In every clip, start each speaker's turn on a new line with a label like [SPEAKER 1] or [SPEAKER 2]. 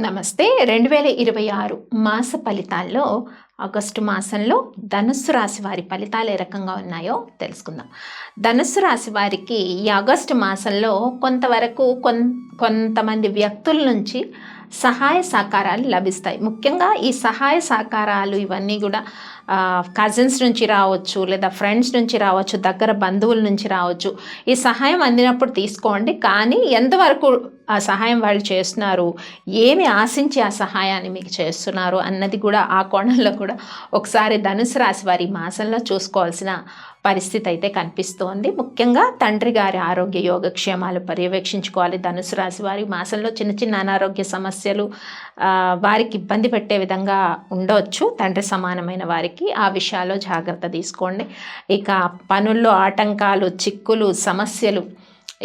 [SPEAKER 1] నమస్తే. 2026 మాస ఫలితాల్లో ఆగస్టు మాసంలో ధనుస్సు రాశి వారి ఫలితాలు ఏ రకంగా ఉన్నాయో తెలుసుకుందాం. ధనుస్సు రాశి వారికి ఈ ఆగస్టు మాసంలో కొంతవరకు కొంతమంది వ్యక్తుల నుంచి సహాయ సహకారాలు లభిస్తాయి. ముఖ్యంగా ఈ సహాయ సహకారాలు ఇవన్నీ కూడా కజిన్స్ నుంచి రావచ్చు, లేదా ఫ్రెండ్స్ నుంచి రావచ్చు, దగ్గర బంధువుల నుంచి రావచ్చు. ఈ సహాయం అందినప్పుడు తీసుకోండి, కానీ ఎంతవరకు ఆ సహాయం వాళ్ళు చేస్తున్నారు, ఏమి ఆశించి ఆ సహాయాన్ని మీకు చేస్తున్నారు అన్నది కూడా ఆ కోణంలో కూడా ఒకసారి ధనుసు రాశి వారి మాసంలో చూసుకోవాల్సిన పరిస్థితి అయితే కనిపిస్తోంది. ముఖ్యంగా తండ్రి గారి ఆరోగ్య యోగక్షేమాలు పర్యవేక్షించుకోవాలి. ధనుసు రాశి వారి మాసంలో చిన్న చిన్న అనారోగ్య సమస్యలు వారికి ఇబ్బంది పెట్టే విధంగా ఉండవచ్చు. తండ్రి సమానమైన వారికి ఆ విషయాల్లో జాగ్రత్త తీసుకోండి. ఇక పనుల్లో ఆటంకాలు, చిక్కులు, సమస్యలు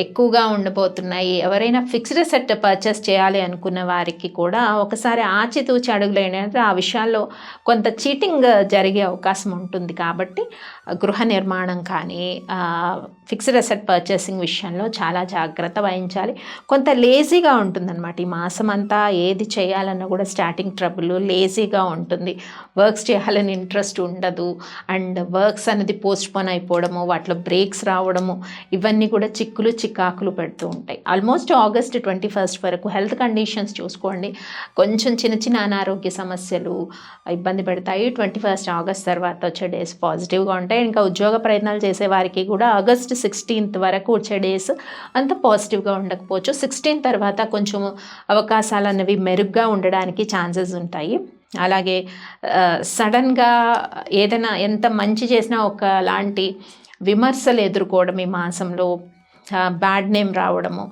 [SPEAKER 1] ఎక్కువగా ఉండబోతున్నాయి. ఎవరైనా ఫిక్స్డ్ సెట్ పర్చేస్ చేయాలి అనుకున్న వారికి కూడా ఒకసారి ఆచితూచి అడుగులేనంటే ఆ విషయాల్లో కొంత చీటింగ్ జరిగే అవకాశం ఉంటుంది. కాబట్టి గృహ నిర్మాణం కానీ ఫిక్స్డ్ అసెట్ పర్చేసింగ్ విషయంలో చాలా జాగ్రత్త వహించాలి. కొంత లేజీగా ఉంటుందన్నమాట ఈ మాసం అంతా. ఏది చేయాలన్నా కూడా స్టార్టింగ్ ట్రబుల్, లేజీగా ఉంటుంది. వర్క్స్ చేయాలని ఇంట్రెస్ట్ ఉండదు. అండ్ వర్క్స్ అనేది పోస్ట్పోన్ అయిపోవడము, వాటిలో బ్రేక్స్ రావడము, ఇవన్నీ కూడా చికాకులు పెడుతూ ఉంటాయి. ఆల్మోస్ట్ ఆగస్ట్ 21 వరకు హెల్త్ కండిషన్స్ చూసుకోండి. కొంచెం చిన్న అనారోగ్య సమస్యలు ఇబ్బంది పెడతాయి. 21 ఆగస్ట్ తర్వాత వచ్చే డేస్ పాజిటివ్గా ఉంటాయి. ఇంకా ఉద్యోగ ప్రయత్నాలు చేసే వారికి కూడా ఆగస్ట్ 16 వరకు వచ్చే డేస్ అంత పాజిటివ్గా ఉండకపోవచ్చు. 16 తర్వాత కొంచెం అవకాశాలు అనేవి మెరుగ్గా ఉండడానికి ఛాన్సెస్ ఉంటాయి. అలాగే సడన్గా ఏదైనా ఎంత మంచి చేసినా ఒకలాంటి విమర్శలు ఎదుర్కోవడం ఈ మాసంలో, బ్యాడ్ నేమ్ రావడము,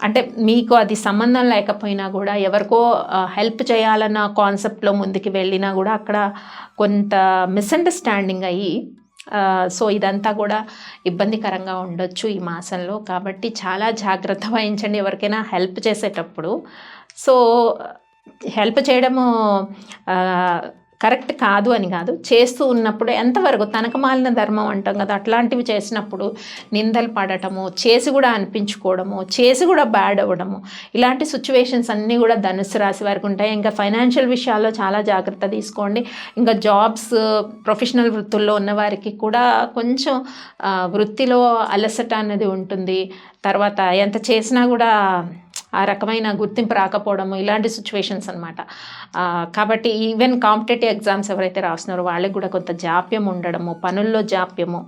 [SPEAKER 1] అంటే మీకు అది సంబంధం లేకపోయినా కూడా ఎవరికో హెల్ప్ చేయాలన్న కాన్సెప్ట్లో ముందుకు వెళ్ళినా కూడా అక్కడ కొంత మిస్అండర్స్టాండింగ్ అయ్యి సో ఇదంతా కూడా ఇబ్బందికరంగా ఉండొచ్చు ఈ మాసంలో. కాబట్టి చాలా జాగ్రత్త వహించండి ఎవరికైనా హెల్ప్ చేసేటప్పుడు. సో హెల్ప్ చేయడము కరెక్ట్ కాదు అని కాదు, చేస్తూ ఉన్నప్పుడు ఎంతవరకు తనకమాలిన ధర్మం అంటాం కదా, అట్లాంటివి చేసినప్పుడు నిందలు పడటము, చేసి కూడా అనిపించుకోవడము, చేసి కూడా బ్యాడ్ అవ్వడము, ఇలాంటి సిచ్యువేషన్స్ అన్నీ కూడా ధనుసు రాశి వారికి ఉంటాయి. ఇంకా ఫైనాన్షియల్ విషయాల్లో చాలా జాగ్రత్త తీసుకోండి. ఇంకా జాబ్స్, ప్రొఫెషనల్ వృత్తుల్లో ఉన్నవారికి కూడా కొంచెం వృత్తిలో అలసట అనేది ఉంటుంది. తర్వాత ఎంత చేసినా కూడా ఆ రకమైన గుర్తింపు రాకపోవడము, ఇలాంటి సిచ్యువేషన్స్ అనమాట. కాబట్టి ఈవెన్ కాంపిటేటివ్ ఎగ్జామ్స్ ఎవరైతే రాస్తున్నారో వాళ్ళకి కూడా కొంత జాప్యం ఉండడము, పనుల్లో జాప్యము,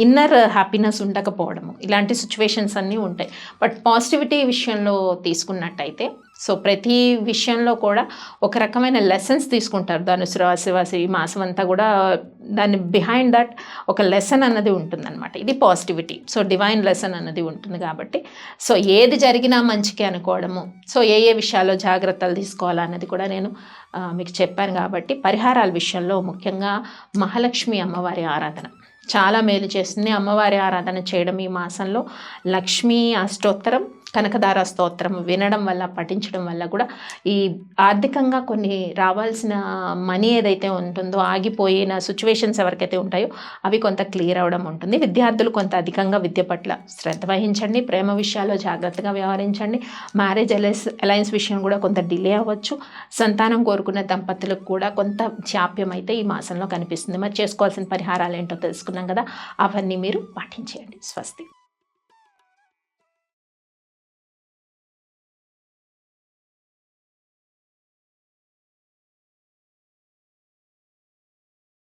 [SPEAKER 1] ఇన్నర్ హ్యాపీనెస్ ఉండకపోవడము, ఇలాంటి సిచ్యువేషన్స్ అన్నీ ఉంటాయి. బట్ పాజిటివిటీ విషయంలో తీసుకున్నట్టయితే సో ప్రతి విషయంలో కూడా ఒక రకమైన లెసన్స్ తీసుకుంటారు ధనుసు రాశి ఈ మాసం అంతా కూడా. దాని బిహైండ్ దట్ ఒక లెసన్ అన్నది ఉంటుందన్నమాట. ఇది పాజిటివిటీ. సో డివైన్ లెసన్ అన్నది ఉంటుంది. కాబట్టి సో ఏది జరిగినా మంచికి అనుకోవడము, సో ఏ విషయాల్లో జాగ్రత్తలు తీసుకోవాలన్నది కూడా నేను మీకు చెప్పాను. కాబట్టి పరిహారాల విషయంలో ముఖ్యంగా మహాలక్ష్మి అమ్మవారి ఆరాధన చాలా మేలు చేస్తుంది. అమ్మవారి ఆరాధన చేయడం ఈ మాసంలో లక్ష్మీ అష్టోత్తరం, కనకదార స్తోత్రం వినడం వల్ల, పఠించడం వల్ల కూడా ఈ ఆర్థికంగా కొన్ని రావాల్సిన మనీ ఏదైతే ఉంటుందో, ఆగిపోయిన సిచ్యువేషన్స్ ఎవరికైతే ఉంటాయో అవి కొంత క్లియర్ అవ్వడం ఉంటుంది. విద్యార్థులు కొంత అధికంగా విద్య పట్ల శ్రద్ధ వహించండి. ప్రేమ విషయాల్లో జాగ్రత్తగా వ్యవహరించండి. మ్యారేజ్ అలయన్స్ విషయం కూడా కొంత డిలే అవ్వచ్చు. సంతానం కోరుకున్న దంపతులకు కూడా కొంత జాప్యం అయితే ఈ మాసంలో కనిపిస్తుంది. మరి చేసుకోవాల్సిన పరిహారాలు ఏంటో తెలుసుకున్నాం కదా, అవన్నీ మీరు పాటించేయండి. స్వస్తి.